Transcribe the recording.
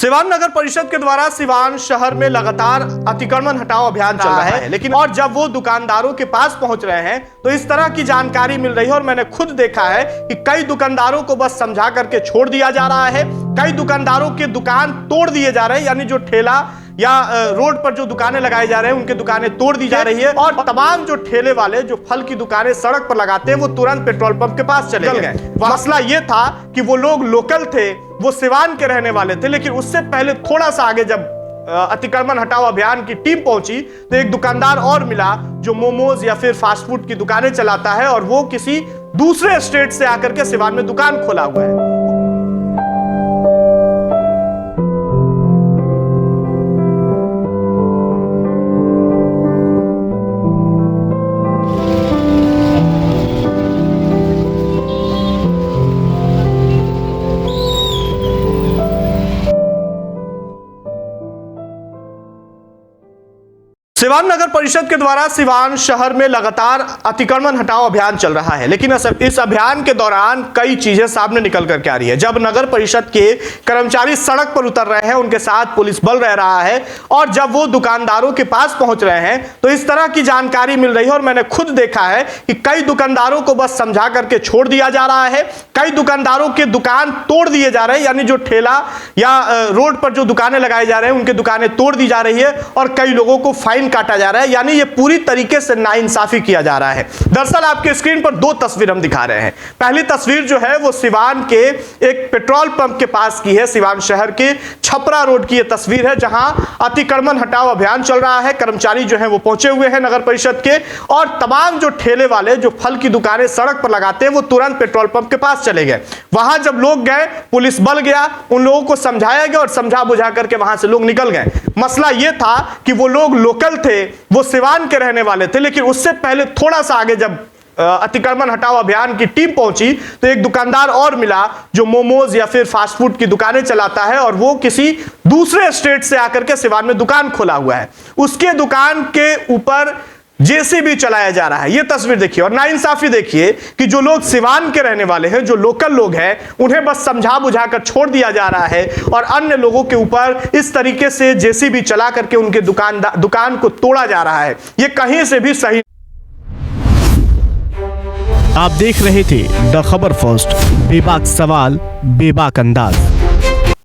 सिवान नगर परिषद के द्वारा सिवान शहर में लगातार अतिक्रमण हटाओ अभियान चल रहा है, लेकिन और जब वो दुकानदारों के पास पहुंच रहे हैं तो इस तरह की जानकारी मिल रही है और मैंने खुद देखा है कि कई दुकानदारों को बस समझा करके छोड़ दिया जा रहा है। कई दुकानदारों के दुकान तोड़ दिए जा रहे हैं, यानी जो ठेला या रोड पर जो दुकानें लगाई जा रहे हैं उनके दुकानें तोड़ दी जा रही है और तमाम जो ठेले वाले जो फल की दुकानें सड़क पर लगाते हैं वो तुरंत पेट्रोल पंप के पास चले गए। मसला ये था कि वो लोग लोकल थे, वो सिवान के रहने वाले थे, लेकिन उससे पहले थोड़ा सा आगे जब अतिक्रमण हटाओ अभियान की टीम पहुंची तो एक दुकानदार और मिला जो मोमोज या फिर फास्ट फूड की दुकानें चलाता है और वो किसी दूसरे स्टेट से आकर के सिवान में दुकान खोला हुआ है। सिवान नगर परिषद के द्वारा सिवान शहर में लगातार अतिक्रमण हटाओ अभियान चल रहा है, लेकिन इस अभियान के दौरान कई चीजें सामने निकल करके आ रही है। जब नगर परिषद के कर्मचारी सड़क पर उतर रहे हैं, उनके साथ पुलिस बल रह रहा है और जब वो दुकानदारों के पास पहुंच रहे हैं तो इस तरह की जानकारी मिल रही है और मैंने खुद देखा है कि कई दुकानदारों को बस समझा करके छोड़ दिया जा रहा है। कई दुकानदारों के दुकान तोड़ दिए जा रहे हैं, यानी जो ठेला या रोड पर जो दुकानें लगाई जा रहे हैं उनके दुकानें तोड़ दी जा रही है और कई लोगों को फाइन काटा जा रहा है, यानी ये पूरी तरीके से नाइंसाफी किया जा रहा है। दरअसल आपके स्क्रीन पर दो तस्वीर हम दिखा रहे हैं। पहली तस्वीर जो है वो सिवान के एक पेट्रोल पंप के पास की है, सिवान शहर के छपरा रोड की ये तस्वीर है जहां अतिक्रमण हटाओ अभियान चल रहा है। कर्मचारी जो है वो पहुंचे हुए हैं नगर परिषद के और तमाम जो ठेले वाले जो फल की दुकानें सड़क पर लगाते हैं वो तुरंत पेट्रोल पंप के पास चले गए। वहां जब लोग गए, पुलिस बल गया, उन लोगों को समझाया गया और समझा बुझा करके वहां से लोग निकल गए। मसला यह था कि वो लोग लोकल थे, वो सिवान के रहने वाले थे, लेकिन उससे पहले थोड़ा सा आगे जब अतिक्रमण हटाओ अभियान की टीम पहुंची तो एक दुकानदार और मिला जो मोमोज या फिर फास्ट फूड की दुकानें चलाता है और वो किसी दूसरे स्टेट से आकर के सिवान में दुकान खोला हुआ है। उसके दुकान के ऊपर जेसीबी चलाया जा रहा है। ये तस्वीर देखिए और नाइंसाफी देखिए कि जो लोग सिवान के रहने वाले हैं, जो लोकल लोग हैं, उन्हें बस समझा बुझाकर छोड़ दिया जा रहा है और अन्य लोगों के ऊपर इस तरीके से जेसीबी चला करके उनके दुकान को तोड़ा जा रहा है। ये कहीं से भी सही। आप देख रहे थे द खबर फर्स्ट, बेबाक सवाल बेबाक अंदाज।